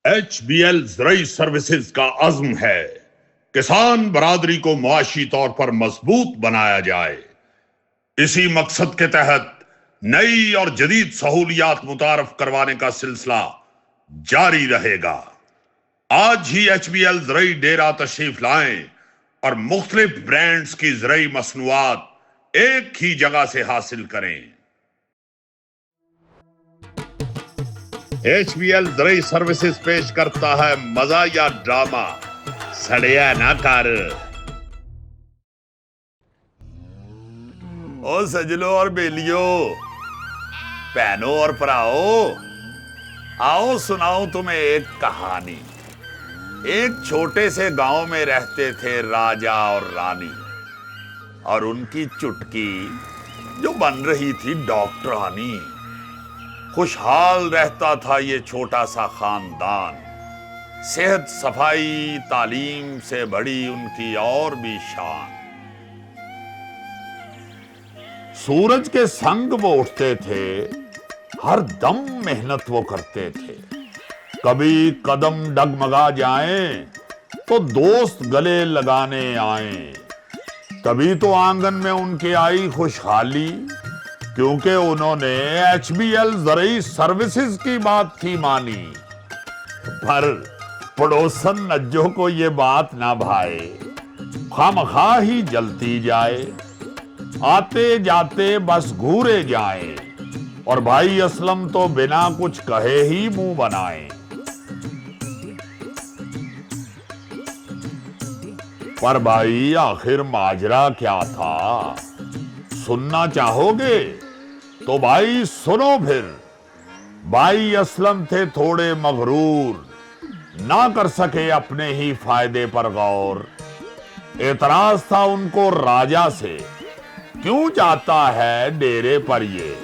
HBL ज़रई services का अज़्म है किसान बरादरी को मुआशी तौर पर मजबूत बनाया जाए। इसी मकसद के तहत नई और जदीद सहूलियात मुतारफ करवाने का सिलसिला जारी रहेगा। आज ही HBL ज़रई डेरा तशरीफ लाएं और मुख्तलिफ ब्रांड्स की ज़रई मसनूआत एक ही जगह से हासिल करें। HBL ज़रई सर्विसेज पेश करता है मजा या ड्रामा, सड़िया ना कर। ओ सजलो और बेलियो, बहनों और भराओ, आओ सुनाऊं तुम्हें एक कहानी। एक छोटे से गांव में रहते थे राजा और रानी और उनकी चुटकी जो बन रही थी डॉक्टरानी। खुशहाल रहता था ये छोटा सा खानदान। सेहत सफाई तालीम से बड़ी उनकी और भी शान। सूरज के संग वो उठते थे, हर दम मेहनत वो करते थे। कभी कदम डगमगा जाएं तो दोस्त गले लगाने आए। तभी तो आंगन में उनके आई खुशहाली, क्योंकि उन्होंने HBL ज़रई सर्विसेज की बात थी मानी। पर पड़ोसन नज्जों को ये बात ना भाए, खामखा ही जलती जाए। आते जाते बस घूरे जाए और भाई असलम तो बिना कुछ कहे ही मुंह बनाए। पर भाई आखिर माजरा क्या था, सुनना चाहोगे तो भाई सुनो फिर। भाई असलम थे थोड़े मगरूर, ना कर सके अपने ही फायदे पर गौर। एतराज था उनको राजा से, क्यों जाता है डेरे पर ये।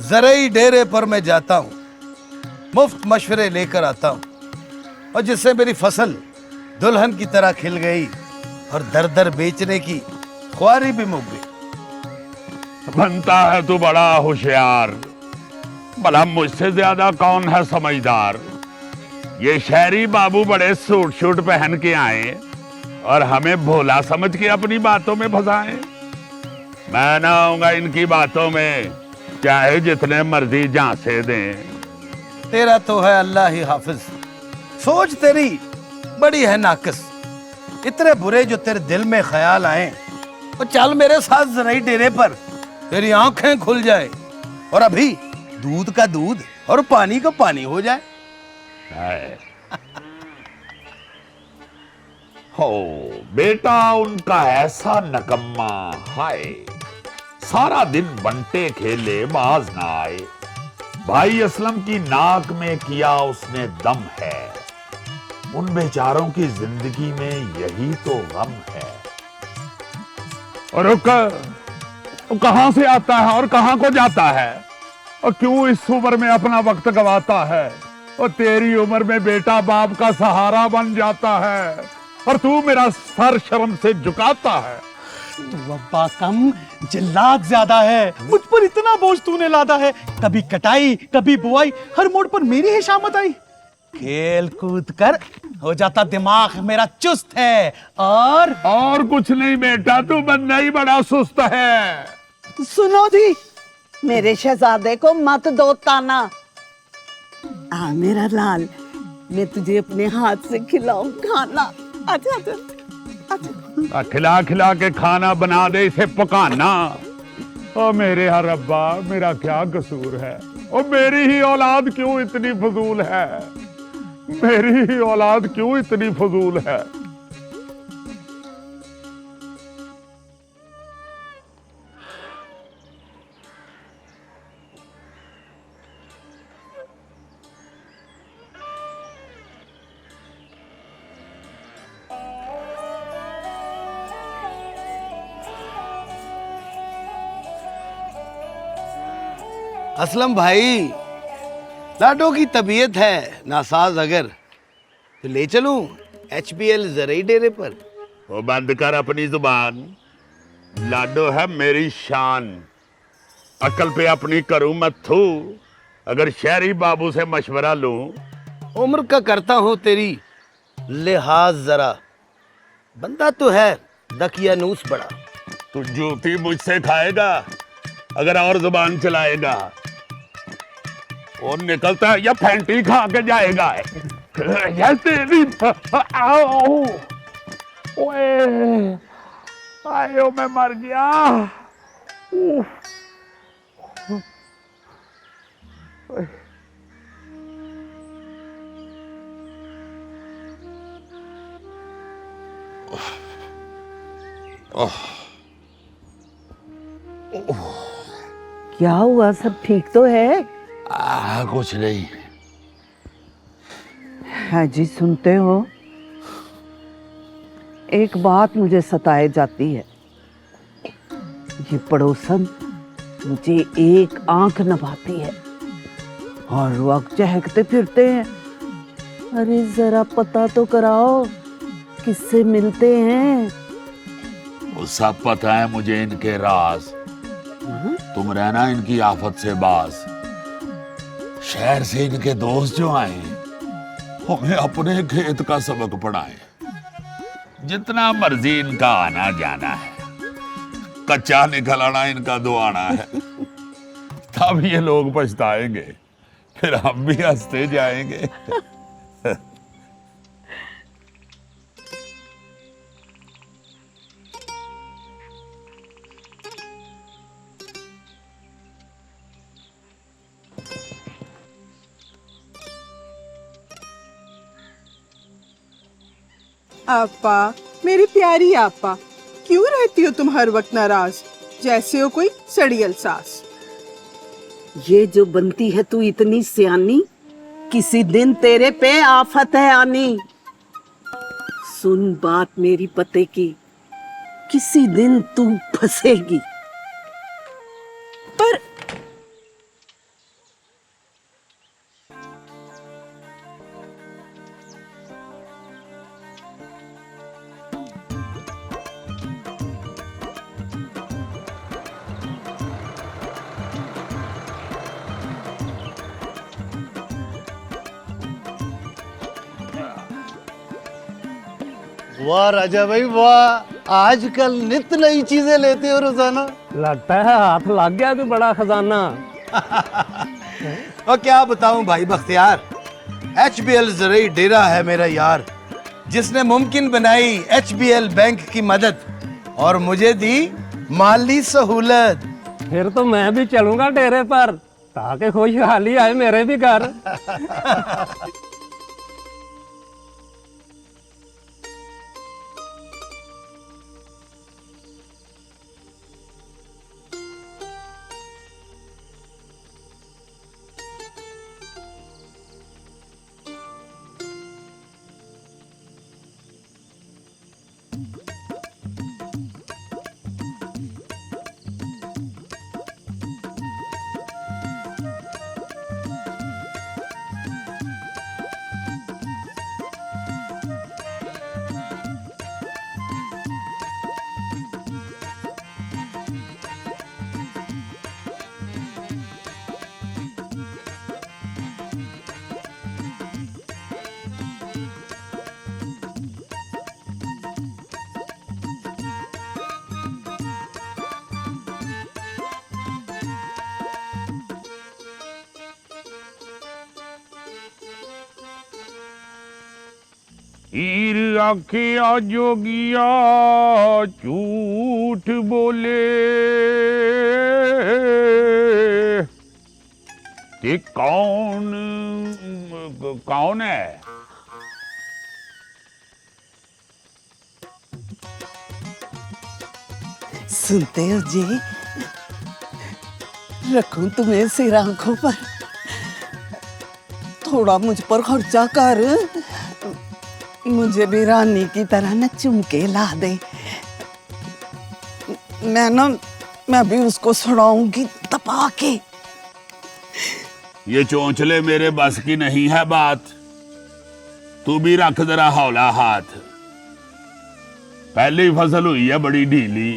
ज़रई डेरे पर मैं जाता हूं, मुफ्त मशवरे लेकर आता हूं, और जिससे मेरी फसल दुल्हन की तरह खिल गई और दर दर बेचने की ख्वारी भी मुक गई। बनता है तू बड़ा होशियार, भला मुझसे ज्यादा कौन है समझदार। ये शहरी बाबू बड़े सूट शूट पहन के आए और हमें भोला समझ के अपनी बातों में फंसाए। मैं ना आऊंगा इनकी बातों में, चाहे जितने मर्जी झांसे दें। तेरा तो है अल्लाह ही हाफिज, सोच तेरी बड़ी है नाकिस। इतने बुरे जो तेरे दिल में ख्याल आए, तो चल मेरे साथ ज़रई डेरे पर, तेरी आंखें खुल जाए और अभी दूध का दूध और पानी का पानी हो जाए। हो बेटा उनका ऐसा नकम्मा, हाय सारा दिन बंटे खेले बाज ना आए। भाई असलम की नाक में किया उसने दम है। उन बेचारों की जिंदगी में यही तो गम है। और कहां से आता है और कहां को जाता है, और क्यों इस उम्र में अपना वक्त गवाता है। और तेरी उम्र में बेटा बाप का सहारा बन जाता है और तू मेरा सर शर्म से झुकाता है। वब्बा कम जिल्लात ज्यादा है, मुझ पर इतना बोझ तूने लादा है। कभी कटाई कभी बुआई, हर मोड़ पर मेरी ही शामत आई। खेल कूद कर हो जाता दिमाग मेरा चुस्त है। और कुछ नहीं बेटा, तू बंदा ही बड़ा सुस्त है। सुनो जी, मेरे शहजादे को मत दो ताना। आ मेरा लाल, मैं तुझे अपने हाथ से खिलाऊं खाना। आजा आजा आजा। खिला खिला के खाना बना दे इसे पकाना। ओ मेरे हर रब्बा, मेरा क्या कसूर है। ओ मेरी ही औलाद क्यों इतनी फजूल है, मेरी ही औलाद क्यों इतनी फजूल है। असलम भाई, लाडो की तबीयत है नासाज, अगर तो ले चलूं HBL ज़रई डेरे पर। वो बंद कर अपनी जुबान, लाडो है मेरी शान। अकल पे अपनी करूं मत्थू, अगर शहरी बाबू से मशवरा लूं। उम्र का करता हूँ तेरी लिहाज जरा, बंदा तो है दकियानूस बड़ा। तू जूती मुझसे खाएगा अगर और जुबान चलाएगा, और निकलता है या फैंटी खा के जाएगा। या तेरी आओ, ओए आयो मैं मर गया। उफ। क्या हुआ, सब ठीक तो है? कुछ नहीं। हाँ जी, सुनते हो, एक बात मुझे सताए जाती है। ये पड़ोसन मुझे एक आंख नभाती है और वक्त चहकते फिरते हैं। अरे जरा पता तो कराओ किससे मिलते हैं। वो सब पता है मुझे इनके राज, तुम रहना इनकी आफत से बाज। शहर से इनके दोस्त जो आए हमें अपने खेत का सबक पढ़ाए। जितना मर्जी इनका आना जाना है, कच्चा निकल आना इनका दुआना है। तब ये लोग पछताएंगे, फिर हम भी हंसते जाएंगे। आपा, मेरी प्यारी आपा, क्यों रहती हो तुम हर वक्त नाराज, जैसे हो कोई सड़ियल सास। ये जो बनती है तू इतनी सियानी, किसी दिन तेरे पे आफत है आनी। सुन बात मेरी पते की, किसी दिन तू फंसेगी। पर वाह राजा भाई वाह, आजकल नित नई चीजें लेते हो रोजाना। लगता है हाथ लग गया कोई बड़ा खजाना। और क्या बताऊं भाई बख्तियार, HBL जरिए डेरा है मेरा यार, जिसने मुमकिन बनाई HBL बैंक की मदद और मुझे दी माली सहूलत। फिर तो मैं भी चलूंगा डेरे पर, ताकि खुशहाली आए मेरे भी घर। हीर आखिया जोगिया झूठ बोले, ते कौन कौन है? सुनते हो जी, रखूं तुम्हें सिर आंखों पर, थोड़ा मुझ पर खर्चा कर, मुझे भी रानी की तरह न चुमके ला दे। मैं भी उसको छुड़ाऊंगी दबा के। ये चोंचले मेरे बस की नहीं है बात, तू भी रख जरा हौला हाथ। पहली फसल हुई है बड़ी ढीली,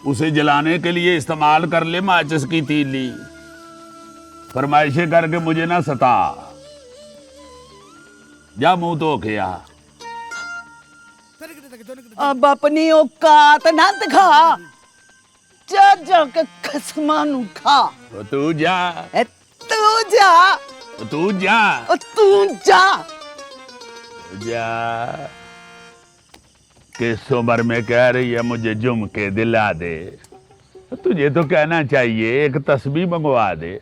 उसे जलाने के लिए इस्तेमाल कर ले माचिस की तीली। फरमाइशें करके मुझे ना सता। जा मुंह धो के आ। अब अपनी औकात ना दिखा, जा जाके खसमा नू खा। तो तू जा, ए, तू जा, तो तू जा, ओ तू जा। जा। किस उम्र में कह रही है मुझे झुमके दिला दे? तुझे तो कहना चाहिए एक तस्बीह मंगवा दे।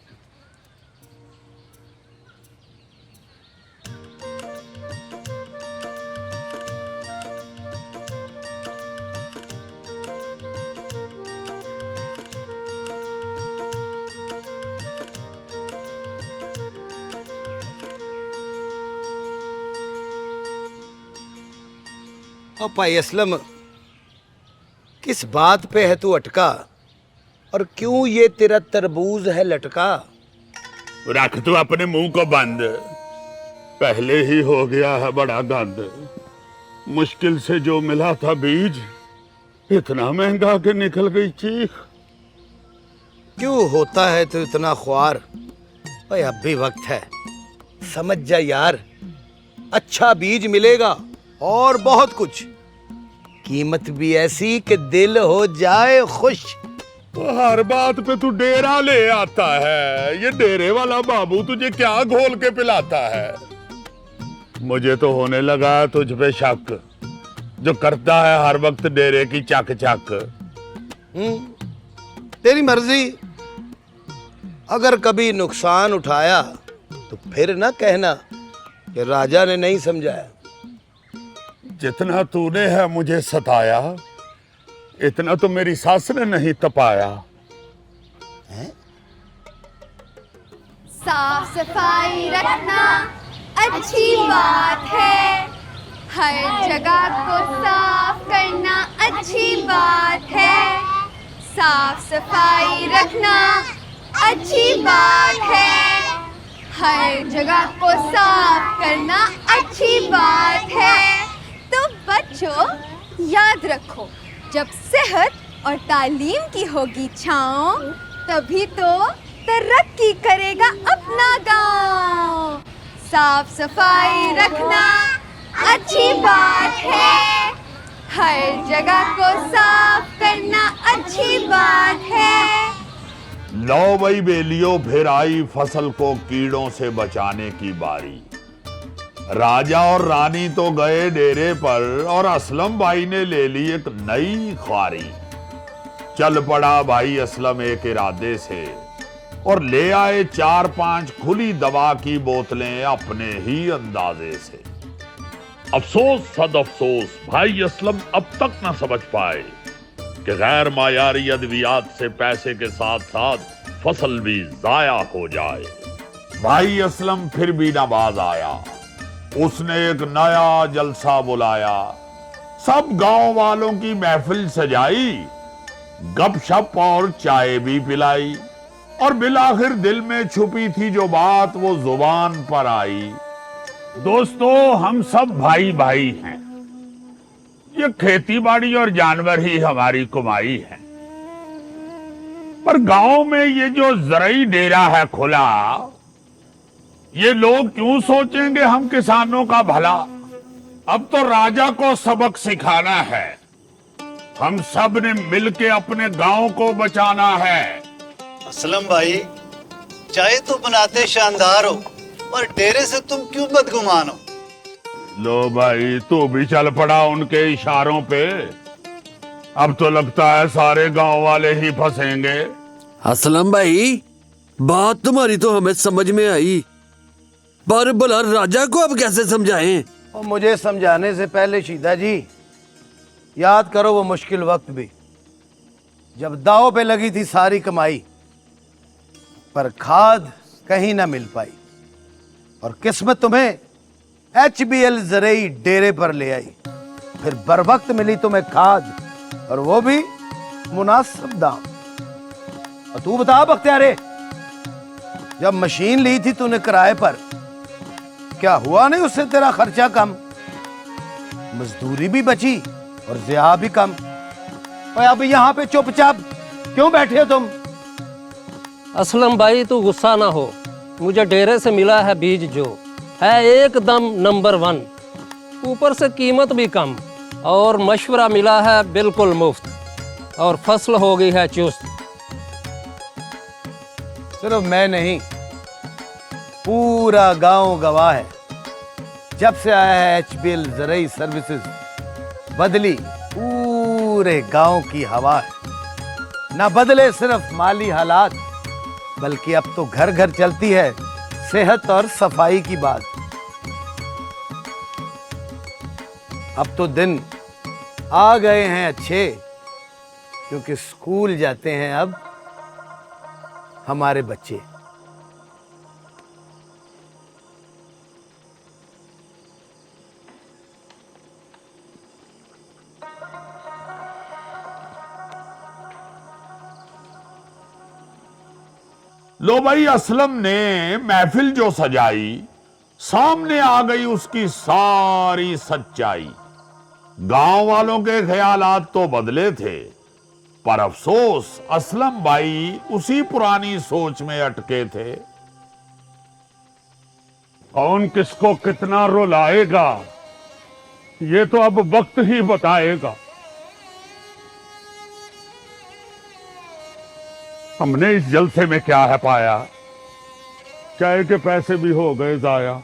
और भाई असलम, किस बात पे है तू अटका, और क्यों ये तेरा तरबूज है लटका? रख तू अपने मुंह को बंद, पहले ही हो गया है बड़ा गंद। मुश्किल से जो मिला था बीज, इतना महंगा के निकल गई चीख। क्यों होता है तू इतना ख्वार? भाई अब भी वक्त है, समझ जा यार। अच्छा बीज मिलेगा और बहुत कुछ, कीमत भी ऐसी कि दिल हो जाए खुश। हर बात पे तू डेरा ले आता है। ये डेरे वाला बाबू तुझे क्या घोल के पिलाता है? मुझे तो होने लगा तुझ पे शक, जो करता है हर वक्त डेरे की चक चक। तेरी मर्जी। अगर कभी नुकसान उठाया तो फिर ना कहना कि राजा ने नहीं समझाया। जितना तूने है मुझे सताया, इतना तो मेरी सास ने नहीं तपाया। साफ सफाई रखना अच्छी बात है, हर जगह को साफ करना अच्छी बात है। साफ सफाई रखना अच्छी बात है, हर जगह को साफ करना अच्छी बात है। तो बच्चों याद रखो, जब सेहत और तालीम की होगी छाँव, तभी तो तरक्की करेगा अपना गांव। साफ सफाई रखना अच्छी बात है, हर जगह को साफ करना अच्छी बात है। लो भाई बेलियो, फिर आई फसल को कीड़ों से बचाने की बारी। राजा और रानी तो गए डेरे पर, और असलम भाई ने ले ली एक नई ख्वारी। चल पड़ा भाई असलम एक इरादे से, और ले आए 4-5 खुली दवा की बोतलें अपने ही अंदाजे से। अफसोस सद अफसोस, भाई असलम अब तक न समझ पाए कि गैर मायारी अद्वियात से पैसे के साथ साथ फसल भी जाया हो जाए। भाई असलम फिर भी न बाज आया। उसने एक नया जलसा बुलाया, सब गांव वालों की महफिल सजाई, गपशप और चाय भी पिलाई, और बिलाखिर दिल में छुपी थी जो बात वो जुबान पर आई। दोस्तों, हम सब भाई भाई हैं। ये खेती बाड़ी और जानवर ही हमारी कमाई है। पर गांव में ये जो ज़रई डेरा है खुला, ये लोग क्यों सोचेंगे हम किसानों का भला? अब तो राजा को सबक सिखाना है। हम सब ने मिलके अपने गांव को बचाना है। असलम भाई, चाय तो बनाते शानदार हो, पर डेरे से तुम क्यों बदगुमान हो? लो भाई, तू भी चल पड़ा उनके इशारों पे। अब तो लगता है सारे गांव वाले ही फंसेंगे। असलम भाई, बात तुम्हारी तो हमें समझ में आई, पर भला राजा को अब कैसे समझाएं? और मुझे समझाने से पहले शीदा जी, याद करो वो मुश्किल वक्त भी, जब दाव पे लगी थी सारी कमाई, पर खाद कहीं ना मिल पाई, और किस्मत तुम्हें HBL ज़रई डेरे पर ले आई। फिर बर वक्त मिली तुम्हें खाद, और वो भी मुनासिब दाम। और तू बता बख्तियारे, जब मशीन ली थी तूने किराए पर, क्या हुआ नहीं उससे तेरा खर्चा कम? मजदूरी भी बची और ज़िया भी कम। ओए अब यहाँ पे चुपचाप क्यों बैठे हो तुम? असलम भाई तू गुस्सा ना हो, मुझे डेरे से मिला है बीज जो है एकदम नंबर 1, ऊपर से कीमत भी कम, और मशवरा मिला है बिल्कुल मुफ्त, और फसल हो गई है चुस्त। सिर्फ मैं नहीं, पूरा गांव गवाह है। जब से आया है HBL ज़रई सर्विसेज, बदली पूरे गांव की हवा है। ना बदले सिर्फ माली हालात, बल्कि अब तो घर घर चलती है सेहत और सफाई की बात। अब तो दिन आ गए हैं अच्छे, क्योंकि स्कूल जाते हैं अब हमारे बच्चे। लो भाई, असलम ने महफिल जो सजाई, सामने आ गई उसकी सारी सच्चाई। गांव वालों के ख्यालात तो बदले थे, पर अफसोस असलम भाई उसी पुरानी सोच में अटके थे। कौन किसको कितना रुलाएगा, ये तो अब वक्त ही बताएगा। हमने इस जलसे में क्या है पाया, चाय के पैसे भी हो गए जाया।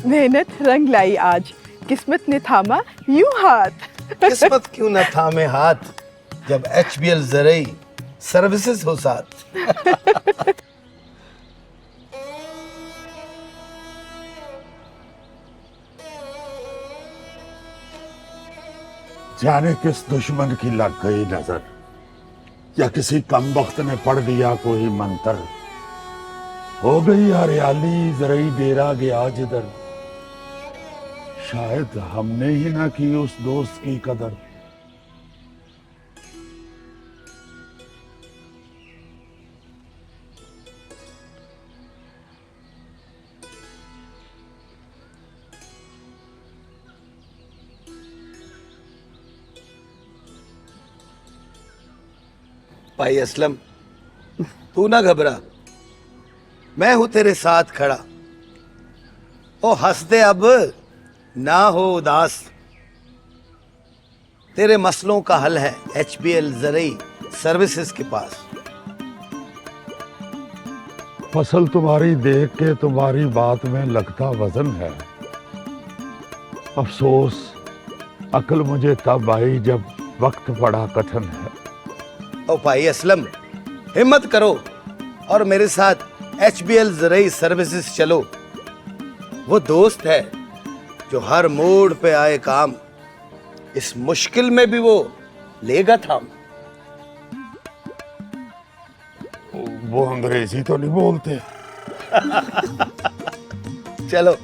मेहनत रंग लाई आज, किस्मत ने थामा यूं हाथ। किस्मत क्यों न थामे हाथ, जब HBL ज़रई सर्विसेज हो साथ। जाने किस दुश्मन की लग गई नजर, या किसी कमबख्त ने पढ़ दिया कोई मंत्र। हो गई हरियाली ज़रई डेरा गया जिधर, शायद हमने ही ना की उस दोस्त की कदर। भाई असलम, तू ना घबरा, मैं हूं तेरे साथ खड़ा। ओ हंस दे अब, ना हो उदास। तेरे मसलों का हल है HBL ज़रई सर्विसेज के पास। फसल तुम्हारी देख के तुम्हारी बात में लगता वजन है। अफसोस अक्ल मुझे तब आई जब वक्त बड़ा कठिन है। ओ भाई असलम, हिम्मत करो और मेरे साथ HBL ज़रई सर्विसेज चलो। वो दोस्त है जो हर मोड़ पे आए काम, इस मुश्किल में भी वो लेगा थाम। वो अंग्रेजी तो नहीं बोलते? चलो।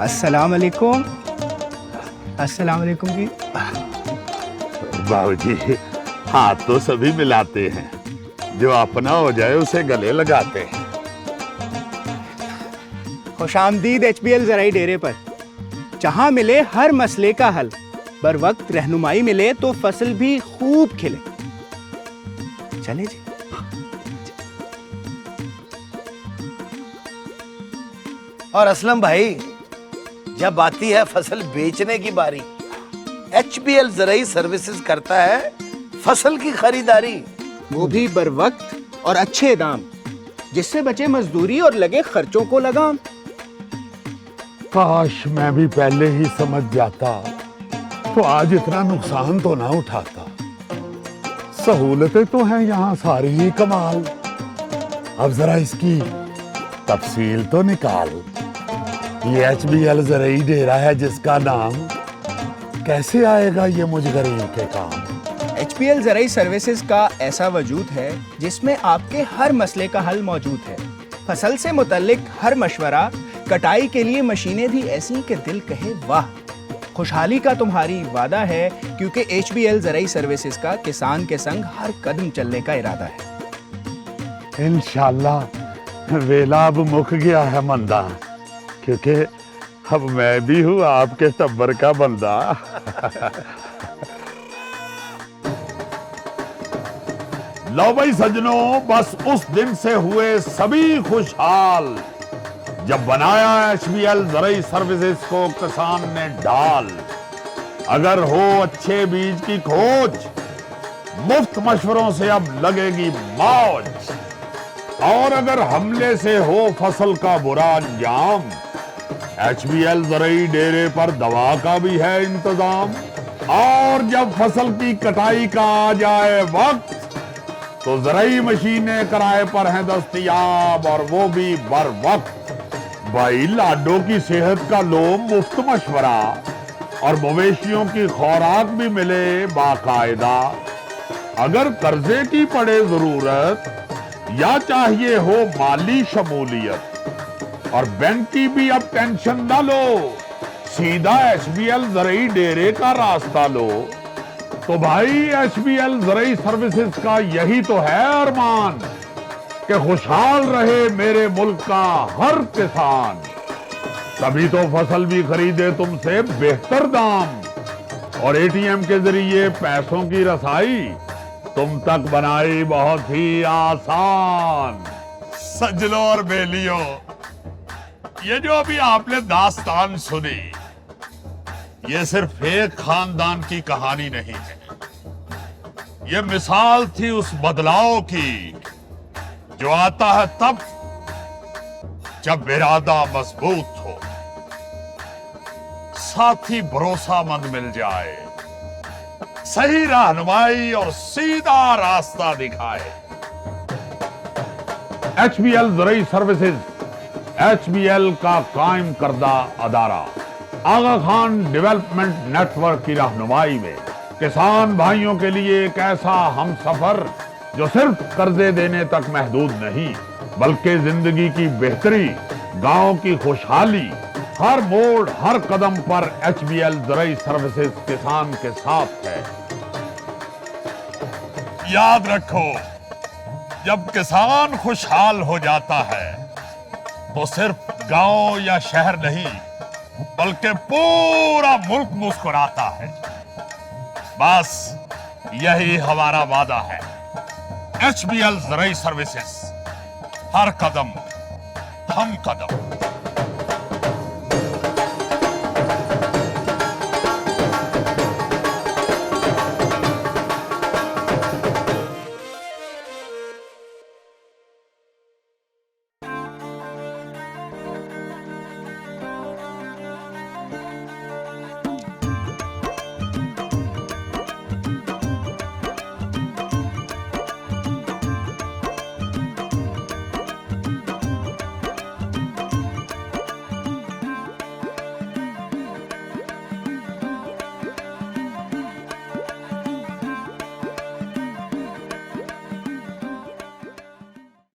अस्सलाम वालेकुम। अस्सलाम वालेकुम जी। बाबूजी, हाथ तो सभी मिलाते हैं, जो अपना हो जाए उसे गले लगाते हैं। खुशामदीद HBL ज़रई डेरे पर, जहां मिले हर मसले का हल, बर वक्त रहनुमाई मिले तो फसल भी खूब खिले। चले जी। और असलम भाई, जब आती है फसल बेचने की बारी, HBL ज़रई सर्विसेज करता है फसल की खरीदारी। वो भी बर वक्त और अच्छे दाम, जिससे बचे मजदूरी और लगे खर्चों को लगाम। काश मैं भी पहले ही समझ जाता, तो आज इतना नुकसान तो ना उठाता। सहूलतें तो हैं यहाँ सारी ही कमाल। अब जरा इसकी तफसील तो निकाल। ये HBL ज़रई डेरा है जिसका नाम कैसे आएगा ये मुझ गरीब के काम? HPL ज़राई सर्विसेज का ऐसा वजूद है जिसमें आपके हर मसले का हल मौजूद है। फसल से मुतल्लिक हर मशवरा, कटाई के लिए मशीनें भी ऐसी कि दिल कहे वाह। खुशहाली का तुम्हारी वादा है क्योंकि HPL ज़राई सर्विसेज का किसान के संग हर कदम चलने का इरादा है। इंशाल्लाह वेला अब मुक गया है मंदा, क्योंकि अब मैं भी हूँ आपके टब्बर का बंदा। लो भाई सजनों, बस उस दिन से हुए सभी खुशहाल जब बनाया HPL ज़राई सर्विसेज को किसान ने ढाल। अगर हो अच्छे बीज की खोज, मुफ्त मशवरों से अब लगेगी मौज। और अगर हमले से हो फसल का बुरा अंजाम, HPL ज़राई डेरे पर दवा का भी है इंतजाम। और जब फसल की कटाई का आ जाए वक्त, तो ज़राई मशीनें किराए पर हैं दस्तयाब, और वो भी बर वक्त। भाई लाडो की सेहत का लो मुफ्त मशवरा, और मवेशियों की खुराक भी मिले बाकायदा। अगर कर्जे की पड़े जरूरत या चाहिए हो माली शमूलियत, और बैंक की भी अब टेंशन ना लो, सीधा HPL ज़राई डेरे का रास्ता लो। तो भाई HPL ज़राई सर्विसेज का यही तो है अरमान कि खुशहाल रहे मेरे मुल्क का हर किसान। तभी तो फसल भी खरीदे तुमसे बेहतर दाम, और ATM के जरिए पैसों की रसाई तुम तक बनाई बहुत ही आसान। सजलों और बेलियों, ये जो अभी आपने दास्तान सुनी, ये सिर्फ एक खानदान की कहानी नहीं है। ये मिसाल थी उस बदलाव की जो आता है तब जब इरादा मजबूत हो, साथी भरोसामंद मिल जाए, सही रहनुमाई और सीधा रास्ता दिखाए। HPL ज़राई सर्विसेज HPL का कायम करदा अदारा आगा खान डेवलपमेंट नेटवर्क की रहनुमाई में किसान भाइयों के लिए एक ऐसा हम सफर जो सिर्फ कर्जे देने तक महदूद नहीं, बल्कि जिंदगी की बेहतरी, गांव की खुशहाली, हर मोड़ हर कदम पर HPL ज़राई सर्विसेज किसान के साथ है। याद रखो, जब किसान खुशहाल हो जाता है तो सिर्फ गांव या शहर नहीं, बल्कि पूरा मुल्क मुस्कुराता है। बस यही हमारा वादा है। HPL ज़राई सर्विसेज, हर कदम हम कदम।